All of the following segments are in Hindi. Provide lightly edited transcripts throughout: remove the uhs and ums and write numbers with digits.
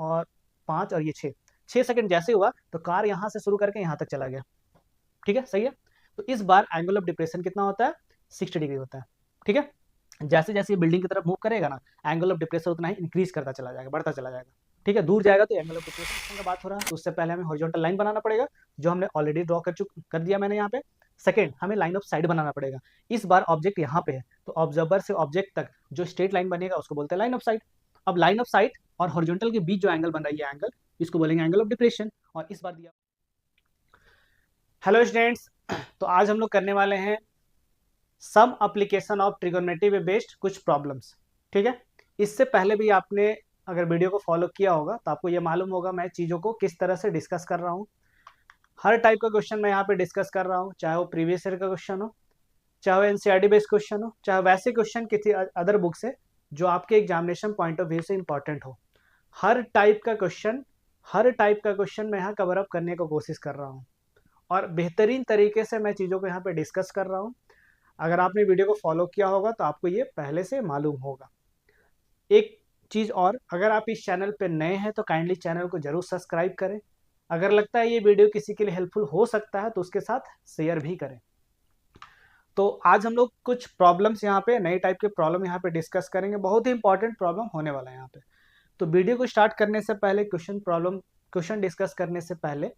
और 5 और ये 6 सेकंड जैसे हुआ तो कार यहाँ से शुरू करके यहाँ तक चला गया। ठीक है, सही है। तो इस बार एंगल ऑफ डिप्रेशन कितना होता है, 60 डिग्री होता है। ठीक है, जैसे जैसे ये बिल्डिंग की तरफ मूव करेगा ना, एंगल ऑफ डिप्रेशन उतना ही इंक्रीज करता चला जाएगा, बढ़ता चला जाएगा। ठीक है, दूर जाएगा तो एंगल ऑफ डिप्रेशन का बात हो रहा है, तो उससे पहले हमें हॉरिजॉन्टल लाइन बनाना पड़ेगा, जो हमने ऑलरेडी ड्रॉ कर दिया मैंने यहाँ पे। सेकंड, हमें लाइन ऑफ साइट बनाना पड़ेगा। इस बार ऑब्जेक्ट यहाँ पे है, तो ऑब्जर्वर से ऑब्जेक्ट तक जो स्ट्रेट लाइन बनेगा उसको बोलते हैं लाइन ऑफ साइट। अब लाइन ऑफ साइट और हॉरिजॉन्टल के बीच जो एंगल बन रहा है, ये एंगल, इसको बोलेंगे एंगल ऑफ डिप्रेशन। और इस बार दिया। हेलो स्टूडेंट्स, तो आज हम लोग करने वाले हैं some application of trigonometry based कुछ प्रॉब्लम्स। ठीक है, इससे पहले भी आपने अगर वीडियो को फॉलो किया होगा तो आपको ये मालूम होगा मैं चीज़ों को किस तरह से डिस्कस कर रहा हूँ। हर टाइप का क्वेश्चन मैं यहाँ पे डिस्कस कर रहा हूँ, चाहे वो प्रीवियस ईयर का क्वेश्चन हो, चाहे वो एनसीईआरटी बेस्ड क्वेश्चन हो, चाहे वैसे क्वेश्चन किसी अदर बुक से जो आपके एग्जामिनेशन पॉइंट ऑफ व्यू से इंपॉर्टेंट हो। हर टाइप का क्वेश्चन मैं यहाँ कवर अप करने की कोशिश कर रहा हूँ और बेहतरीन तरीके से मैं चीज़ों को यहाँ पे डिस्कस कर रहा हूँ। अगर आपने वीडियो को फॉलो किया होगा तो आपको ये पहले से मालूम होगा। एक चीज़ और, अगर आप इस चैनल पे नए हैं तो काइंडली चैनल को जरूर सब्सक्राइब करें। अगर लगता है ये वीडियो किसी के लिए हेल्पफुल हो सकता है तो उसके साथ शेयर भी करें। तो आज हम लोग कुछ प्रॉब्लम्स यहाँ पे, नए टाइप के प्रॉब्लम यहाँ पे डिस्कस करेंगे। बहुत ही इंपॉर्टेंट प्रॉब्लम होने वाला है यहाँ पे। तो वीडियो को स्टार्ट करने से पहले, क्वेश्चन डिस्कस करने से पहले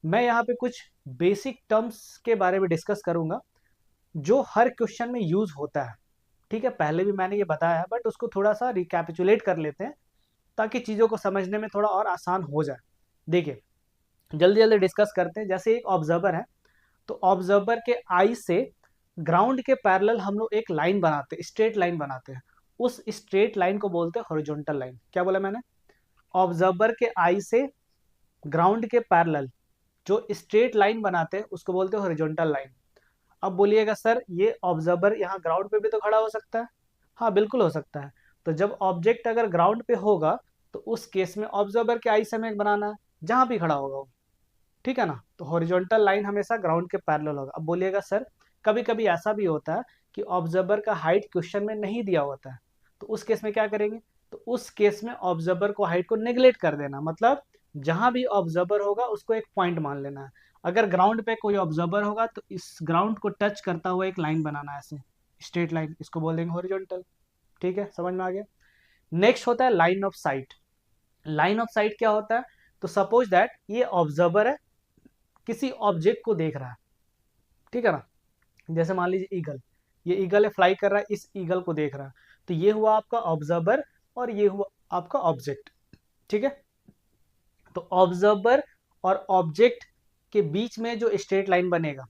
मैं यहाँ पे कुछ बेसिक टर्म्स के बारे में डिस्कस करूंगा जो हर क्वेश्चन में यूज होता है। ठीक है, पहले भी मैंने ये बताया है बट उसको थोड़ा सा रिकैपिचुलेट कर लेते हैं ताकि चीज़ों को समझने में थोड़ा और आसान हो जाए। देखिए, जल्दी जल्दी डिस्कस करते हैं। जैसे एक ऑब्जर्वर है, तो ऑब्जर्वर के आई से ग्राउंड के पैरेलल हम लोग एक लाइन बनाते हैं, स्ट्रेट लाइन बनाते हैं। उस स्ट्रेट लाइन को बोलते हैं हॉरिजॉन्टल लाइन। क्या बोला मैंने? ऑब्जर्वर के आई से ग्राउंड के पैरेलल जो स्ट्रेट लाइन बनाते हैं उसको बोलते हैं हॉरिजॉन्टल लाइन। अब बोलिएगा सर, ये ऑब्जर्वर यहाँ ग्राउंड पे भी तो खड़ा हो सकता है। हाँ, बिल्कुल हो सकता है। तो जब ऑब्जेक्ट अगर ग्राउंड पे होगा तो उस केस में ऑब्जर्वर के आई से हमें बनाना है जहां भी खड़ा होगा वो। ठीक है ना, तो हॉरिजॉन्टल लाइन हमेशा ग्राउंड के पैरेलल होगा। अब बोलिएगा सर, कभी कभी ऐसा भी होता है कि ऑब्जर्वर का हाइट क्वेश्चन में नहीं दिया होता है, तो उस केस में क्या करेंगे? तो उस केस में ऑब्जर्वर को हाइट को नेग्लेक्ट कर देना, मतलब जहां भी ऑब्जर्वर होगा उसको एक पॉइंट मान लेना है। अगर ग्राउंड पे कोई ऑब्जर्वर होगा तो इस ग्राउंड को टच करता हुआ एक लाइन बनाना है, ऐसे स्ट्रेट लाइन, इसको बोल देंगे हॉरिजॉन्टल। ठीक है, समझ में आ गया। नेक्स्ट होता है line of site. Line of site क्या होता है? तो सपोज दैट ये ऑब्जर्वर है, किसी ऑब्जेक्ट को देख रहा है। ठीक है ना, जैसे मान लीजिए ईगल, ये ईगल है, फ्लाई कर रहा है, इस ईगल को देख रहा है। तो ये हुआ आपका ऑब्जर्वर और ये हुआ आपका ऑब्जेक्ट। ठीक है, तो ऑब्जर्वर और ऑब्जेक्ट के बीच में जो स्ट्रेट लाइन बनेगा,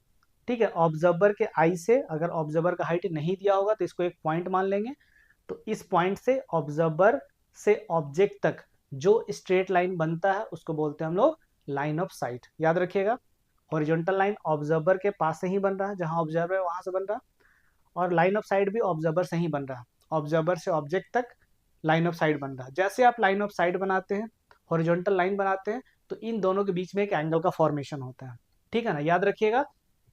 ठीक है, ऑब्जर्वर के आई से, अगर ऑब्जर्वर का हाइट नहीं दिया होगा तो इसको एक पॉइंट मान लेंगे। तो इस पॉइंट से ऑब्जर्वर से ऑब्जेक्ट तक जो स्ट्रेट लाइन बनता है उसको बोलते हैं हम लोग लाइन ऑफ साइट। याद रखिएगा, हॉरिजॉन्टल लाइन ऑब्जर्वर के पास से ही बन रहा है, जहां ऑब्जर्वर है वहां से बन रहा है, और लाइन ऑफ साइट भी ऑब्जर्वर से ही बन रहा है, ऑब्जर्वर से ऑब्जेक्ट तक लाइन ऑफ साइट बन रहा है। जैसे आप लाइन ऑफ साइट बनाते हैं, हॉरिजॉन्टल लाइन बनाते हैं, तो इन दोनों के बीच में एक एंगल का फॉर्मेशन होता है। ठीक है ना, याद रखिएगा।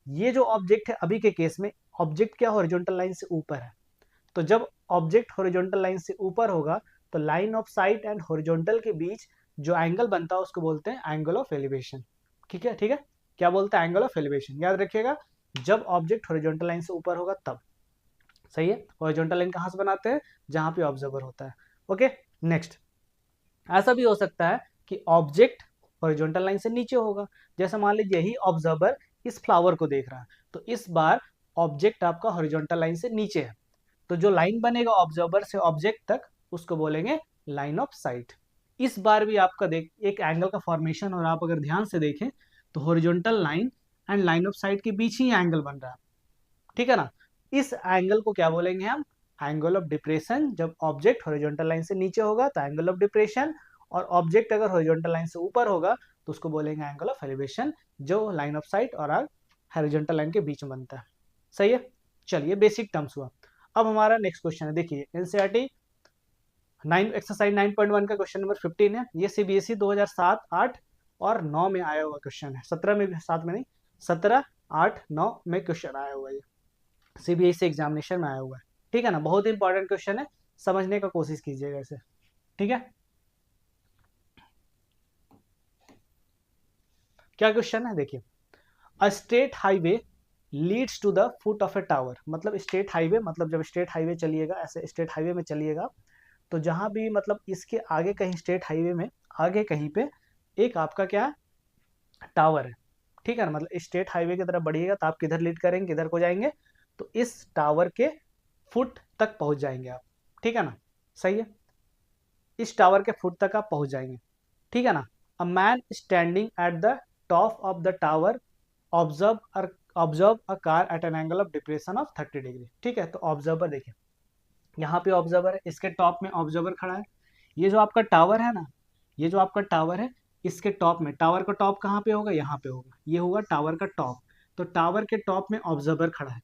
ये जो ऑब्जेक्ट है अभी के केस में, ऑब्जेक्ट क्या हॉरिजॉन्टल लाइन से ऊपर है, तो जब ऑब्जेक्ट हॉरिजॉन्टल लाइन से ऊपर होगा तो line of site and horizontal के बीच जो एंगल बनता है उसको बोलते हैं एंगल ऑफ एलिवेशन। ठीक है, ठीक है, क्या बोलते हैं? Angle of elevation. याद रखिएगा, जब ऑब्जेक्ट हॉरिजॉन्टल लाइन से ऊपर होगा तब। सही है, हॉरिजॉन्टल लाइन कहां से बनाते हैं? जहां पे ऑब्जर्वर होता है। ओके, नेक्स्ट, ऐसा भी हो सकता है कि ऑब्जेक्ट हॉरिजॉन्टल लाइन से नीचे होगा। जैसे मान लीजिए यही ऑब्जर्वर इस फ्लावर को देख रहा है, तो इस बार ऑब्जेक्ट आपका हॉरिजॉन्टल लाइन से नीचे है, तो जो लाइन बनेगा ऑब्जर्वर से ऑब्जेक्ट तक उसको बोलेंगे लाइन ऑफ साइट। इस बार भी आपका देख एक एंगल का फॉर्मेशन, और आप अगर ध्यान से देखें तो horizontal line and line of site के बीच ही एंगल बन रहा है। ठीक है ना, इस एंगल को क्या बोलेंगे हम? Angle of depression. जब ऑब्जेक्ट हॉरिजॉन्टल लाइन से नीचे होगा तो एंगल ऑफ डिप्रेशन, और ऑब्जेक्ट अगर हॉरिजॉन्टल लाइन से ऊपर होगा तो उसको बोलेंगे एंगल ऑफ एलिवेशन, जो लाइन ऑफ साइट और हॉरिजॉन्टल लाइन के बीच में बनता है। सही है, चलिए बेसिक टर्म्स हुआ। अब हमारा नेक्स्ट क्वेश्चन है, देखिए एनसीईआरटी 9 एक्सरसाइज 9.1 का क्वेश्चन नंबर 15 है। ये सीबीएसई 2007, 8 और 9 में आया हुआ क्वेश्चन है। 17 में, 7 में नहीं, 17, 8, 9 में क्वेश्चन आया हुआ है, सीबीएसई एग्जामिनेशन में आया हुआ है। ठीक है ना, बहुत इंपॉर्टेंट क्वेश्चन है, समझने का कोशिश कीजिएगा इसे। ठीक है, क्या क्वेश्चन है देखिए, a state highway leads to the foot of a tower, मतलब स्टेट हाईवे, मतलब जब स्टेट हाईवे चलिएगा, ऐसे स्टेट हाईवे में चलिएगा तो जहां भी मतलब इसके आगे कहीं स्टेट हाईवे में आगे कहीं पे एक आपका क्या है, टावर है, ठीक है ना। मतलब स्टेट हाईवे की तरफ बढ़िएगा तो आप किधर लीड करेंगे, किधर को जाएंगे, तो इस टावर के फुट तक पहुंच जाएंगे आप, ठीक है ना, सही है, इस टावर के फुट तक आप पहुंच जाएंगे, ठीक है ना। A man standing at the top of the tower observe observe a car eight an angle of depression of 30 degree, ठीक है। तो ऑब्जर्वर देखिए, यहाँ पे ऑब्जर्वर है, इसके टॉप में ऑब्जर्वर खड़ा है, ये जो आपका टावर है ना, ये जो आपका टावर है, इसके टॉप में, टावर का टॉप कहाँ पे होगा, यहाँ पे होगा, ये होगा टावर का टॉप। तो टावर के टॉप में ऑब्जर्वर खड़ा है।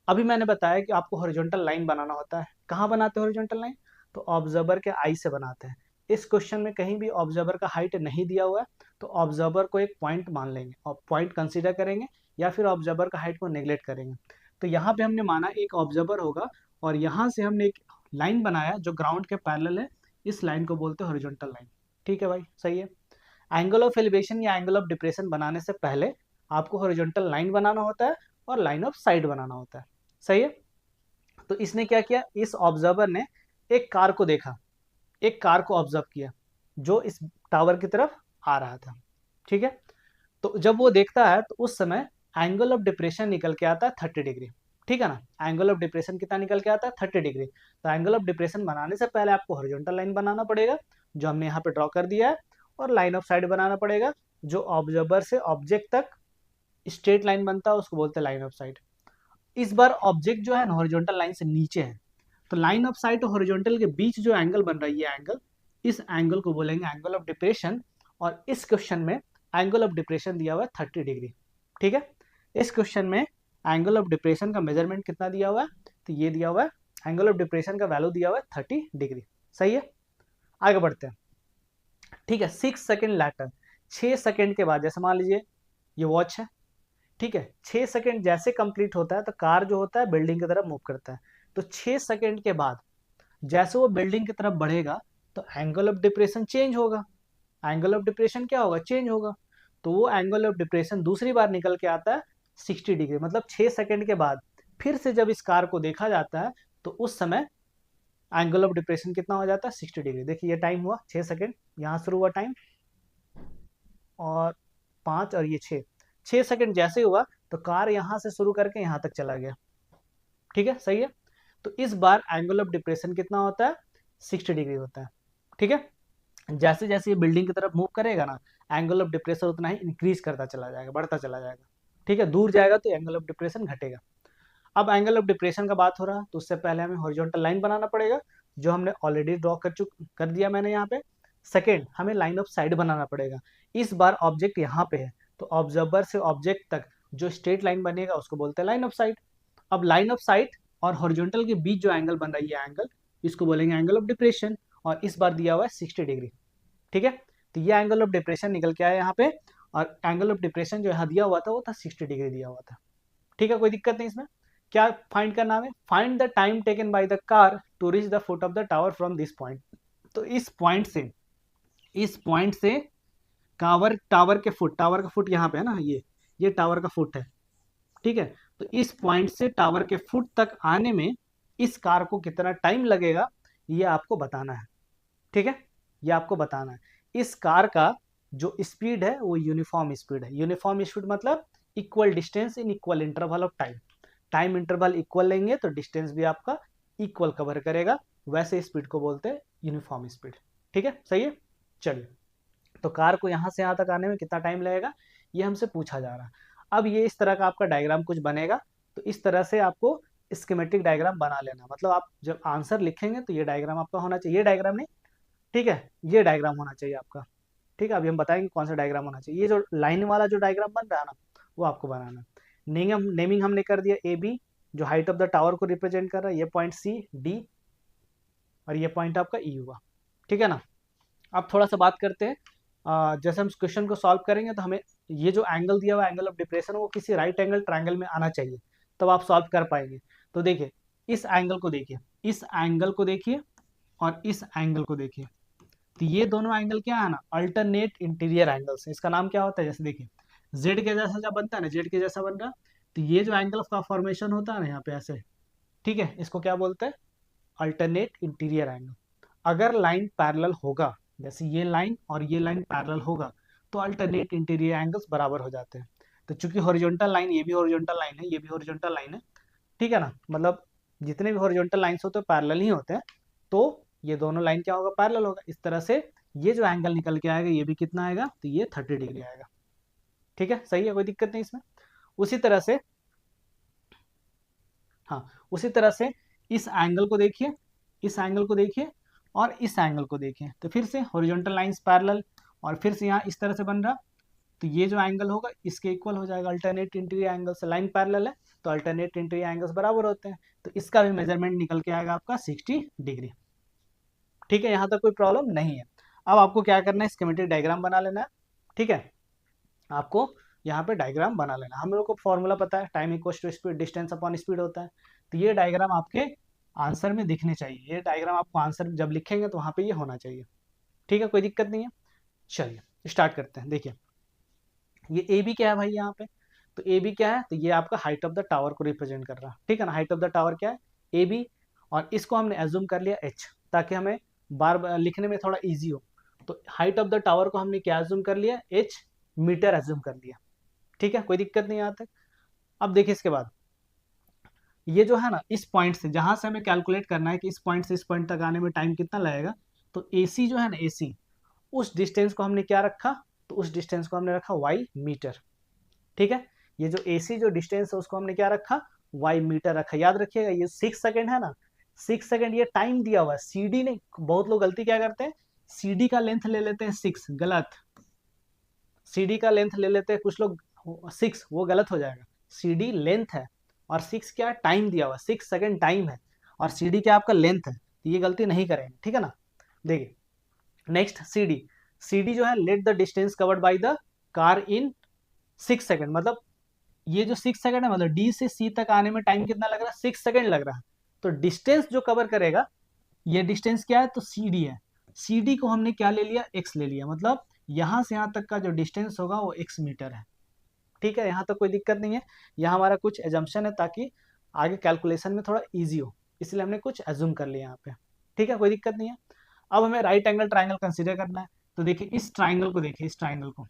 अभी मैंने बताया कि आपको हॉरिजॉन्टल लाइन बनाना होता है, कहाँ बनाते हैं हॉरिजॉन्टल लाइन, तो ऑब्जर्वर के आई से बनाते हैं। इस क्वेश्चन में कहीं भी ऑब्जर्वर का हाइट नहीं दिया हुआ है, तो ऑब्जर्वर को एक पॉइंट मान लेंगे और पॉइंट कंसीडर करेंगे, या फिर ऑब्जर्वर का हाइट को नेग्लेक्ट करेंगे। तो यहाँ पे हमने माना एक ऑब्जर्वर होगा, और यहाँ से हमने एक लाइन बनाया जो ग्राउंड के पैरेलल है, इस लाइन को बोलते हैं हॉरिजॉन्टल लाइन, ठीक है भाई, सही है। एंगल ऑफ एलिवेशन या एंगल ऑफ डिप्रेशन बनाने से पहले आपको हॉरिजॉन्टल लाइन बनाना होता है और लाइन ऑफ साइट बनाना होता है, सही है। तो इसने क्या किया, इस ऑब्जर्वर ने एक कार को देखा, एक कार को ऑब्जर्व किया जो इस टावर की तरफ आ रहा था, ठीक है। तो जब वो देखता है तो उस समय एंगल ऑफ डिप्रेशन निकल के आता है 30 डिग्री, ठीक है ना। एंगल ऑफ डिप्रेशन कितना निकल के आता है, 30 डिग्री। तो एंगल ऑफ डिप्रेशन बनाने से पहले आपको हॉरिजॉन्टल लाइन बनाना पड़ेगा, जो हमने यहाँ पे ड्रॉ कर दिया है, और लाइन ऑफ साइड बनाना पड़ेगा, जो ऑब्जर्वर से ऑब्जेक्ट तक स्ट्रेट लाइन बनता है, उसको बोलते हैं लाइन ऑफ साइड। इस बार ऑब्जेक्ट जो है ना हॉरिजॉन्टल लाइन से नीचे है, तो लाइन ऑफ साइट और हॉरिजॉन्टल के बीच जो एंगल बन रहा है, ये एंगल, इस एंगल को बोलेंगे एंगल ऑफ डिप्रेशन। और इस क्वेश्चन में एंगल ऑफ डिप्रेशन दिया हुआ है 30 डिग्री, ठीक है। इस क्वेश्चन में एंगल ऑफ डिप्रेशन का मेजरमेंट कितना दिया हुआ है, तो ये दिया हुआ है, एंगल ऑफ डिप्रेशन का वैल्यू दिया हुआ है 30 डिग्री, सही है। आगे बढ़ते हैं, ठीक है। 6 सेकेंड लैटर, 6 सेकेंड के बाद, जैसे मान लीजिए ये वॉच है, ठीक है, 6 सेकेंड जैसे कंप्लीट होता है तो कार जो होता है बिल्डिंग की तरफ मूव करता है। तो 6 सेकेंड के बाद जैसे वो बिल्डिंग की तरफ बढ़ेगा तो एंगल ऑफ डिप्रेशन चेंज होगा, एंगल ऑफ डिप्रेशन क्या होगा, चेंज होगा। तो वो एंगल ऑफ डिप्रेशन दूसरी बार निकल के आता है 60 डिग्री, मतलब 6 सेकेंड के बाद फिर से जब इस कार को देखा जाता है तो उस समय एंगल ऑफ डिप्रेशन कितना हो जाता है, 60 डिग्री। देखिए ये टाइम हुआ 6 सेकेंड, यहाँ शुरू हुआ टाइम, और 5 और ये 6 सेकेंड जैसे हुआ तो कार यहाँ से शुरू करके यहाँ तक चला गया, ठीक है, सही है। तो इस बार एंगल ऑफ डिप्रेशन कितना होता है, 60 डिग्री होता है, ठीक है। जैसे जैसे ये बिल्डिंग की तरफ मूव करेगा ना, एंगल ऑफ डिप्रेशन उतना ही इंक्रीज करता चला जाएगा, बढ़ता चला जाएगा, ठीक है। दूर जाएगा तो एंगल ऑफ डिप्रेशन घटेगा। अब एंगल ऑफ डिप्रेशन का बात हो रहा है तो उससे पहले हमें हॉरिजॉन्टल लाइन बनाना पड़ेगा, जो हमने ऑलरेडी ड्रॉ कर दिया मैंने यहाँ पे। सेकेंड, हमें लाइन ऑफ साइड बनाना पड़ेगा। इस बार ऑब्जेक्ट यहाँ पे है, तो ऑब्जर्वर से ऑब्जेक्ट तक जो स्ट्रेट लाइन बनेगा उसको बोलते हैं लाइन ऑफ साइड। अब लाइन ऑफ साइट और हॉरिजॉन्टल के बीच जो एंगल बन रहा है, ये एंगल, इसको बोलेंगे एंगल ऑफ डिप्रेशन, और इस बार दिया हुआ है 60 डिग्री, ठीक है। तो ये एंगल ऑफ डिप्रेशन निकल के आया यहाँ पे, और एंगल ऑफ डिप्रेशन जो यहाँ दिया हुआ था वो था 60 डिग्री दिया हुआ था, ठीक है, कोई दिक्कत नहीं इसमें। क्या फाइंड करना है, find the time taken by the car to reach the foot of the tower from this point. तो इस पॉइंट से टावर का फुट यहाँ पे है ना, ये टावर का फुट है, ठीक है। तो इस पॉइंट से टावर के फुट तक आने में इस कार को कितना टाइम लगेगा, ये आपको बताना है, ठीक है, ये आपको बताना है। इस कार का जो स्पीड है वो यूनिफॉर्म स्पीड है। यूनिफॉर्म स्पीड मतलब equal distance in equal interval of time, time interval equal लेंगे तो डिस्टेंस भी आपका इक्वल कवर करेगा, वैसे स्पीड को बोलते हैं यूनिफॉर्म स्पीड, ठीक है, सही है। चलिए, तो कार को यहाँ से यहाँ तक आने में कितना टाइम लगेगा, ये हमसे पूछा जा रहा है। अब ये इस तरह का आपका डायग्राम कुछ बनेगा, तो इस तरह से आपको स्कीमेटिक डायग्राम बना लेना, मतलब आप जब आंसर लिखेंगे तो ये डायग्राम आपका होना चाहिए, ये डायग्राम नहीं, ठीक है, ये डायग्राम होना चाहिए आपका, ठीक है। अभी हम बताएंगे कौन सा डायग्राम होना चाहिए। ये जो लाइन वाला जो डायग्राम बन रहा है ना, वो आपको बनाना है। नेमिंग हमने कर दिया ए बी, जो हाइट ऑफ द टावर को रिप्रेजेंट कर रहा है, ये पॉइंट सी डी, और ये पॉइंट आपका ई हुआ, ठीक है ना। अब थोड़ा सा बात करते हैं, जैसे हम क्वेश्चन को सॉल्व करेंगे तो हमें ये जो एंगल दिया हुआ एंगल ऑफ डिप्रेशन वो किसी राइट एंगल ट्रायंगल में आना चाहिए, तब आप सॉल्व कर पाएंगे। तो देखिए, इस एंगल को देखिए, इस एंगल को देखिए, और इस एंगल को देखिए, तो ये दोनों एंगल क्या है ना, अल्टरनेट इंटीरियर एंगल्स है। इसका नाम क्या होता है, जैसे देखिए जेड के जैसा जब बनता है ना, जेड के जैसा बन रहा, तो ये जो एंगल का फॉर्मेशन होता है ना यहाँ पे ऐसे, ठीक है, इसको क्या बोलते हैं, अल्टरनेट इंटीरियर एंगल। अगर लाइन पैरेलल होगा, जैसे ये लाइन और ये लाइन पैरेलल होगा, तो अल्टरनेट इंटीरियर एंगल्स बराबर हो जाते हैं। तो चूंकि हॉरिजॉन्टल लाइन, ये भी हॉरिजॉन्टल लाइन है, ये भी हॉरिजॉन्टल लाइन है, ठीक है ना, मतलब जितने भी हॉरिजॉन्टल लाइंस होते हैं पैरेलल ही होते हैं, तो ये दोनों लाइन क्या होगा, पैरेलल होगा। इस तरह से ये जो एंगल निकल के आएगा, ये भी कितना आएगा, तो ये 30 डिग्री आएगा। ठीक है, सही है, कोई दिक्कत नहीं इसमें। उसी तरह से, हाँ, उसी तरह से इस एंगल को देखिए, इस एंगल को देखिए और इस एंगल को देखिए, तो फिर से हॉरिजॉन्टल लाइंस पैरेलल, और फिर से यहाँ इस तरह से बन रहा, तो ये जो एंगल होगा इसके इक्वल हो जाएगा। अल्टरनेट इंटीरियर एंगल से लाइन पैरेलल है, तो अल्टरनेट इंटीरियर एंगल्स बराबर होते हैं, तो इसका भी मेजरमेंट निकल के आएगा आपका 60 डिग्री। ठीक है, यहाँ तक कोई प्रॉब्लम नहीं है। अब आपको क्या करना है, स्कीमेटिक डायग्राम बना लेना है। ठीक है, आपको यहाँ पे डायग्राम बना लेना। हम लोग को फॉर्मूला पता है, time equal to speed, distance upon speed होता है। तो ये डायग्राम आपके आंसर में दिखने चाहिए, ये डायग्राम आपको आंसर जब लिखेंगे तो वहाँ पे ये होना चाहिए। ठीक है, कोई दिक्कत नहीं है। चलिए स्टार्ट करते हैं। देखिए ये ए बी क्या है भाई यहाँ पे, तो ए बी क्या है, तो ये आपका हाइट ऑफ द टावर को रिप्रेजेंट कर रहा है। ठीक है ना, हाइट ऑफ द टावर क्या है, ए बी, और इसको हमने एज्यूम कर लिया एच, ताकि हमें बार बार लिखने में थोड़ा इजी हो। तो हाइट ऑफ द टावर को हमने क्या एज्यूम कर लिया, एच मीटर एज्यूम कर लिया। ठीक है, कोई दिक्कत नहीं आती। अब देखिए इसके बाद ये जो है ना, इस पॉइंट से जहां से हमें कैलकुलेट करना है कि इस पॉइंट से इस पॉइंट तक आने में टाइम कितना लगेगा, तो ए सी जो है ना, ए सी, उस डिस्टेंस को हमने क्या रखा, तो उस डिस्टेंस को हमने रखा वाई मीटर। ठीक है, ये जो AC जो डिस्टेंस है उसको हमने क्या रखा, वाई मीटर रखा। याद रखिएगा ये 6 सेकेंड है ना, 6 सेकेंड ये टाइम दिया हुआ है, CD नहीं। बहुत लोग गलती क्या करते हैं, CD का लेंथ ले लेते हैं 6, गलत। CD का लेंथ ले लेते हैं कुछ लोग 6, वो गलत हो जाएगा। CD लेंथ है और 6 क्या टाइम दिया हुआ, 6 सेकेंड टाइम है, और CD क्या आपका लेंथ है, तो ये गलती नहीं करेंगे। ठीक है ना, देखिए नेक्स्ट CD जो है, let the distance covered by the car in 6 second, मतलब ये जो 6 सेकेंड है, मतलब डी से सी तक आने में टाइम कितना लग रहा है, 6 सेकेंड लग रहा है। तो डिस्टेंस जो कवर करेगा, ये डिस्टेंस क्या है, तो सी डी है। सी डी को हमने क्या ले लिया, एक्स ले लिया, मतलब यहां से यहां तक का जो डिस्टेंस होगा वो एक्स मीटर है। ठीक है, यहाँ तक कोई दिक्कत नहीं है। यहाँ हमारा कुछ एजम्पशन है ताकि आगे कैलकुलेशन में थोड़ा ईजी हो, इसलिए हमने कुछ एज्यूम कर लिया यहाँ पे। ठीक है, कोई दिक्कत नहीं है। अब हमें राइट एंगल ट्राइंगल कंसिडर करना है। तो देखिए इस ट्राइंगल को, देखिए इस ट्राइंगल को,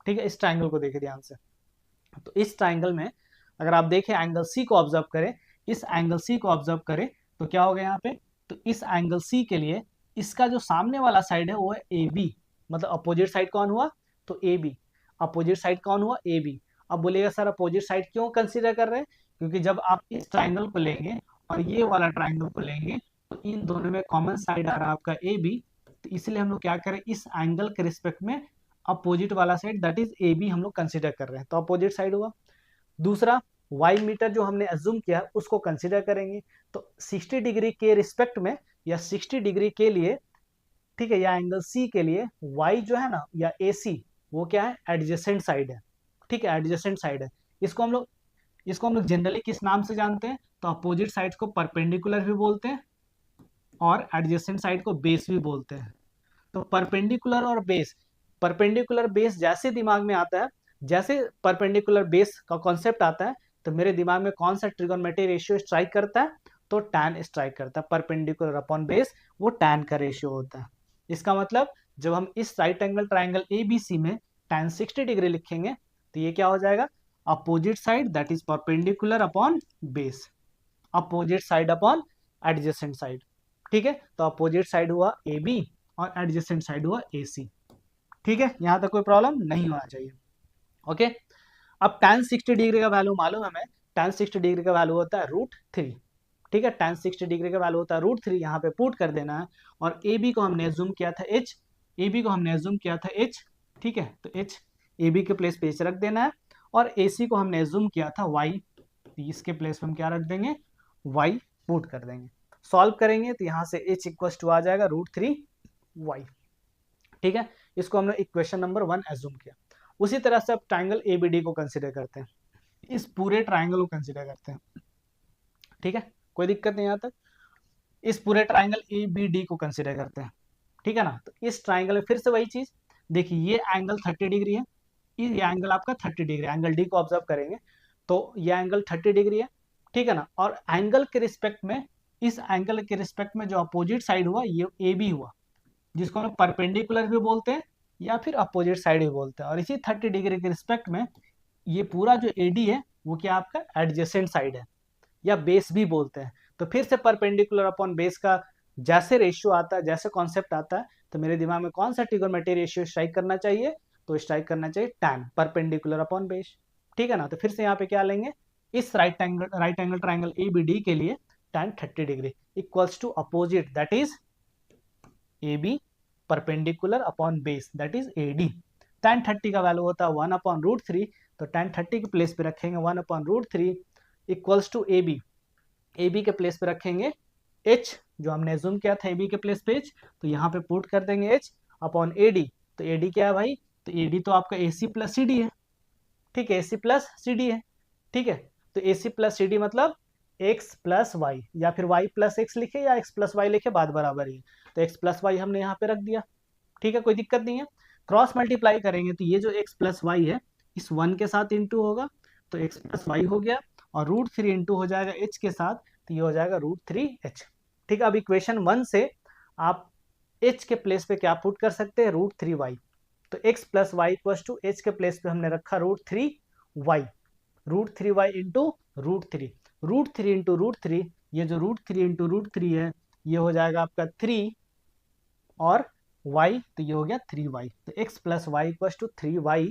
ठीक है, इस ट्राइंगल को देखिए ध्यान से। तो इस ट्राइंगल में अगर आप देखें, एंगल सी को ऑब्जर्व करें, इस एंगल सी को ऑब्जर्व करें, तो क्या हो गया यहाँ पे, तो इस एंगल सी के लिए इसका जो सामने वाला साइड है वो है ए बी, मतलब अपोजिट साइड कौन हुआ, तो ए बी। अपोजिट साइड कौन हुआ, ए बी। अब बोलिएगा सर अपोजिट साइड क्यों कंसीडर कर रहे हैं, क्योंकि जब आप इस ट्राइंगल को लेंगे और ये वाला ट्राइंगल को लेंगे, तो इन दोनों में कॉमन साइड आ रहा है आपका ए बी, तो इसलिए हम लोग क्या करें, इस एंगल के रिस्पेक्ट में अपोजिट वाला side that is A B हम लोग कंसीडर कर रहे हैं, तो अपोजिट साइड हुआ। दूसरा, वाई मीटर जो हमने एज्यूम किया है उसको कंसीडर करेंगे, तो 60 डिग्री के रिस्पेक्ट में या 60 डिग्री के लिए, ठीक है, या एंगल सी के लिए वाई जो है ना, या ए सी, वो क्या है, एडजेसेंट साइड है। ठीक है, एडजेसेंट साइड है। इसको हम लोग जनरली किस नाम से जानते हैं, तो अपोजिट साइड को परपेंडिकुलर भी बोलते हैं और एडजेसेंट साइड को बेस भी बोलते हैं। तो परपेंडिकुलर और बेस, परपेंडिकुलर बेस जैसे दिमाग में आता है, जैसे परपेंडिकुलर बेस का कॉन्सेप्ट आता है, तो मेरे दिमाग में कौन सा ट्रिगोनोमेट्रिक रेशियो स्ट्राइक करता है, तो टैन स्ट्राइक करता है। परपेंडिकुलर अपॉन बेस वो टैन का रेशियो होता है। इसका मतलब जब हम इस राइट एंगल ट्राइंगल एबीसी में टैन 60 डिग्री लिखेंगे, तो ये क्या हो जाएगा, opposite side that is perpendicular upon base, opposite side upon adjacent side. ठीक है, तो अपोजिट साइड हुआ ए बी और एडजेसेंट साइड हुआ ए सी। ठीक है, यहां तक कोई प्रॉब्लम नहीं होना चाहिए। ओके, अब tan 60 डिग्री का वैल्यू मालूम है हमें, tan 60 डिग्री का वैल्यू होता है √3। ठीक है, tan 60 डिग्री का वैल्यू होता है √3, यहाँ पे पुट कर देना है। और ए बी को हमने एज्यूम किया था h, ए बी को हमने एज्यूम किया था h। ठीक है, तो h ए बी के प्लेस पे h रख देना है, और ए सी को हमने एज्यूम किया था y, इसके प्लेस पे हम क्या रख देंगे, y पुट कर देंगे। सॉल्व करेंगे तो यहाँ से h इक्वल टू आ जाएगा √3y। ठीक है, इसको हमने इक्वेशन नंबर 1 एज्यूम किया। उसी तरह से अब ट्राइंगल एबीडी को कंसीडर करते हैं, इस पूरे ट्राइंगल को कंसीडर करते हैं। ठीक है, कोई दिक्कत नहीं यहाँ तक। इस पूरे ट्राइंगल एबीडी को कंसीडर करते हैं। ठीक है ना, तो इस ट्राइंगल में फिर से वही चीज, देखिए ये एंगल 30 डिग्री है, ये एंगल आपका 30 डिग्री, एंगल डी को ऑब्जर्व करेंगे तो ये एंगल 30 डिग्री है, ठीक है ना। और एंगल के रिस्पेक्ट में, इस एंगल के रिस्पेक्ट में जो अपोजिट साइड हुआ ये ए बी हुआ, जिसको हम परपेंडिकुलर भी बोलते हैं या फिर अपोजिट साइड भी बोलते हैं। और इसी 30 डिग्री के रिस्पेक्ट में ये पूरा जो एडी है वो क्या आपका एडजेसेंट साइड है, या बेस भी बोलते हैं। तो फिर से परपेंडिकुलर अपॉन बेस का जैसे रेशियो आता है, जैसे कॉन्सेप्ट आता है, तो मेरे दिमाग में कौन सा ट्रिगोनोमेट्री रेशियो स्ट्राइक करना चाहिए, तो स्ट्राइक करना चाहिए टैन, परपेंडिकुलर अपॉन बेस, ठीक है ना। तो फिर से यहाँ पे क्या लेंगे, इस right angle triangle A B D के लिए tan 30 degree equals to opposite that is A B perpendicular upon base that is A D. Tan 30 का वैल्यू होता है 1/√3, तो टैन 30 के प्लेस पे रखेंगे 1/√3 equals to A B, A B के प्लेस पे रखेंगे h, जो हमने एज्यूम किया था ए बी के प्लेस पे h, तो यहाँ पे पुट कर देंगे h अपॉन ए डी। तो ए डी क्या है भाई, तो ए डी तो आपका ए सी प्लस सी डी है, ठीक है, ए सी प्लस सी डी है, ठीक है। तो ए सी प्लस सी डी मतलब x प्लस वाई, या फिर y प्लस एक्स लिखे या x प्लस वाई लिखे, बात बराबर ही है। तो x प्लस वाई हमने यहाँ पे रख दिया, ठीक है, कोई दिक्कत नहीं है। क्रॉस मल्टीप्लाई करेंगे तो ये जो x प्लस वाई है इस 1 के साथ इंटू होगा, तो x प्लस वाई हो गया, और √3 इंटू हो जाएगा h के साथ, तो ये हो जाएगा √3h, ठीक है। अब इक्वेशन 1 से आप h के प्लेस पे क्या पुट कर सकते हैं, √3y। तो x plus y equal to h के प्लेस पे हमने रखा √3y, √3y इंटू √3, √3 इंटू √3, ये जो √3 इंटू √3 है ये हो जाएगा आपका 3, और y तो ये हो गया 3y। तो x plus y equal to 3y,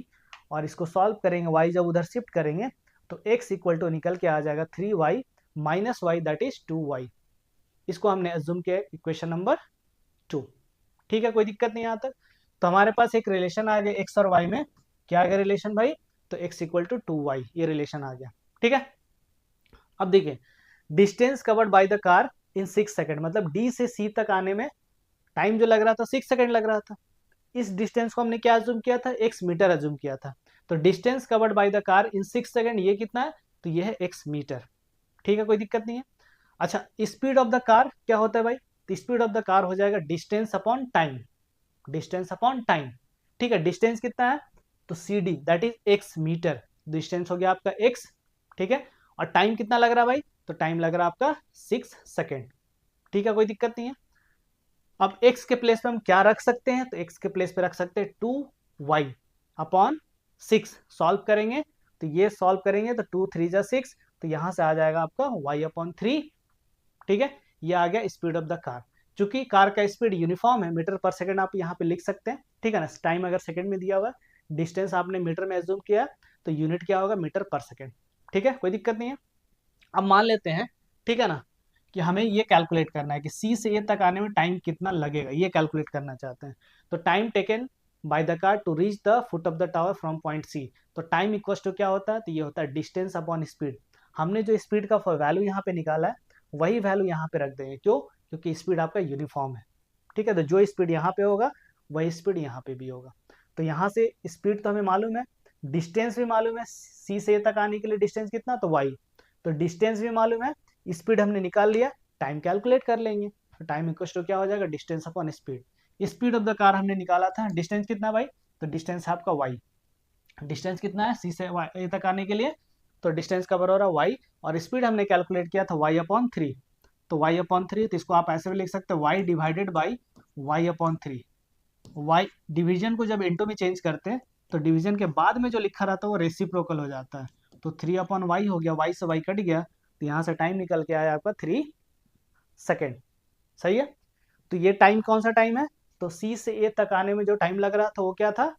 और इसको सॉल्व करेंगे, y जब उधर शिफ्ट करेंगे तो x इक्वल टू निकल के आ जाएगा 3y minus Y that is 2y। इसको हमने एज्यूम किया इक्वेशन नंबर 2, ठीक है, कोई दिक्कत नहीं यहाँ तक। तो हमारे पास एक रिलेशन आ गया x और y में, क्या आ गया रिलेशन भाई, तो x इक्वल टू 2y, ये रिलेशन आ गया, ठीक है। अब देखिए, distance covered by the car in 6 second, मतलब डी से सी तक आने में टाइम जो लग रहा था 6 सेकंड लग रहा था। इस डिस्टेंस को हमने क्या अज्यूम किया था, x मीटर अज्यूम किया था। तो distance covered by the car in 6 second ये कितना है, तो ये है x मीटर, ठीक है, कोई दिक्कत नहीं है। अच्छा, स्पीड ऑफ द कार क्या होता है भाई, तो स्पीड ऑफ द कार हो जाएगा distance upon time, distance upon time, ठीक है। डिस्टेंस कितना है, तो C D that is x metre, distance हो गया आपका x, ठीक है। और टाइम कितना लग रहा है भाई, तो टाइम लग रहा है आपका 6 सेकेंड, ठीक है, कोई दिक्कत नहीं है। अब x के प्लेस पे हम क्या रख सकते हैं, तो x के प्लेस पे रख सकते हैं 2y अपॉन 6, सॉल्व करेंगे तो ये सॉल्व करेंगे तो 2 3 जा 6, तो यहां से आ जाएगा आपका y अपॉन 3, ठीक है। ये आ गया स्पीड ऑफ द कार। चूंकि कार का स्पीड यूनिफॉर्म है, मीटर पर सेकंड आप यहाँ पे लिख सकते हैं, ठीक है ना। टाइम अगर सेकंड में दिया हुआ है, डिस्टेंस आपने मीटर में एज्यूम किया, तो यूनिट क्या होगा, मीटर पर सेकंड, ठीक है, कोई दिक्कत नहीं है। अब मान लेते हैं, ठीक है ना, कि हमें ये कैलकुलेट करना है कि सी से ए तक आने में टाइम कितना लगेगा, ये कैलकुलेट करना चाहते हैं। तो time taken by the car to reach the foot of the tower from point C, तो टाइम इक्वल टू क्या होता है, तो ये होता है डिस्टेंस अपॉन स्पीड। हमने जो स्पीड का वैल्यू यहाँ पे निकाला है वही वैल्यू यहाँ पे रख देंगे, क्यों, क्योंकि स्पीड आपका यूनिफॉर्म है, ठीक है। तो जो स्पीड यहाँ पे होगा वही स्पीड यहाँ पे भी होगा। तो यहाँ से स्पीड तो हमें मालूम है, डिस्टेंस भी मालूम है, सी से ए तक आने के लिए डिस्टेंस कितना, तो वाई, तो डिस्टेंस भी मालूम है, स्पीड हमने निकाल लिया, टाइम कैलकुलेट कर लेंगे। तो टाइम इक्वल टू क्या हो जाएगा, distance upon speed. Speed of the car हमने निकाला था, डिस्टेंस कितना भाई, तो डिस्टेंस है आपका वाई, डिस्टेंस कितना है सी से ए तक आने के लिए, तो डिस्टेंस कवर हो रहा है वाई, और स्पीड हमने कैलकुलेट किया था वाई अपॉन 3, तो वाई अपॉन 3, तो इसको आप ऐसे भी लिख सकते हैं y divided by y upon 3। Y division को जब इंटू में चेंज करते हैं तो डिवीजन के बाद में जो लिखा रहता है वो रेसिप्रोकल हो जाता है, तो 3 अपॉन वाई हो गया, वाई से वाई कट गया, तो यहाँ से टाइम निकल के आया आपका 3 सेकेंड, सही है। तो ये टाइम कौन सा टाइम है, तो सी से ए तक आने में जो टाइम लग रहा था वो क्या था,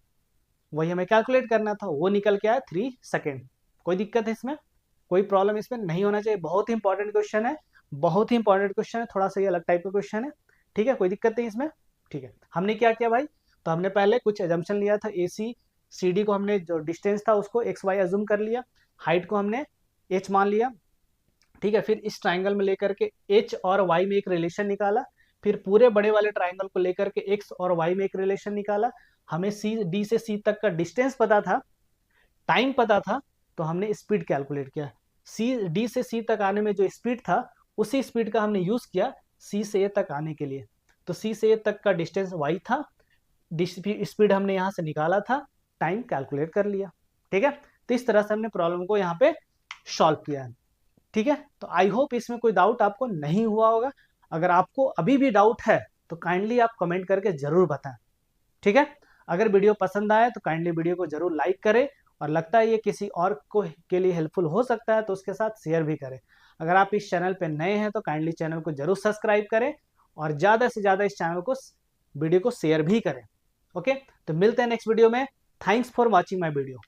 वही हमें कैलकुलेट करना था, वो निकल के आया 3 सेकेंड। कोई दिक्कत है इसमें, कोई प्रॉब्लम इसमें नहीं होना चाहिए, बहुत ही इंपॉर्टेंट क्वेश्चन है, बहुत ही इंपॉर्टेंट क्वेश्चन है, थोड़ा सा ये अलग टाइप का क्वेश्चन है, ठीक है, कोई दिक्कत नहीं इसमें, ठीक है। हमने क्या किया भाई, तो हमने पहले कुछ एजम्पशन लिया था, ए सी सी डी को हमने जो डिस्टेंस था उसको एक्स वाई एज्यूम कर लिया, हाइट को हमने एच मान लिया, ठीक है। फिर इस ट्राइंगल में लेकर के एच और वाई में एक रिलेशन निकाला, फिर पूरे बड़े वाले ट्राइंगल को लेकर के एक्स और वाई में एक रिलेशन निकाला। हमें सी डी से सी तक का डिस्टेंस पता था, टाइम पता था, तो हमने स्पीड कैलकुलेट किया। सी डी से सी तक आने में जो स्पीड था उसी स्पीड का हमने यूज किया सी से ए तक आने के लिए। तो सी से ए तक का डिस्टेंस वाई था, स्पीड हमने यहाँ से निकाला था, टाइम कैलकुलेट कर लिया। ठीक है, तो इस तरह से हमने प्रॉब्लम को यहाँ पे सॉल्व किया है। ठीक है, तो आई होप इसमें कोई डाउट आपको नहीं हुआ होगा। अगर आपको अभी भी डाउट है तो काइंडली आप कमेंट करके जरूर बताएं। ठीक है, अगर वीडियो पसंद आए तो काइंडली वीडियो को जरूर लाइक करें, और लगता है ये किसी और को के लिए हेल्पफुल हो सकता है तो उसके साथ शेयर भी करें। अगर आप इस चैनल पे नए हैं तो काइंडली चैनल को जरूर सब्सक्राइब करें, और ज़्यादा से ज़्यादा इस चैनल को वीडियो को शेयर भी करें। ओके, तो मिलते हैं नेक्स्ट वीडियो में। Thanks for watching my video.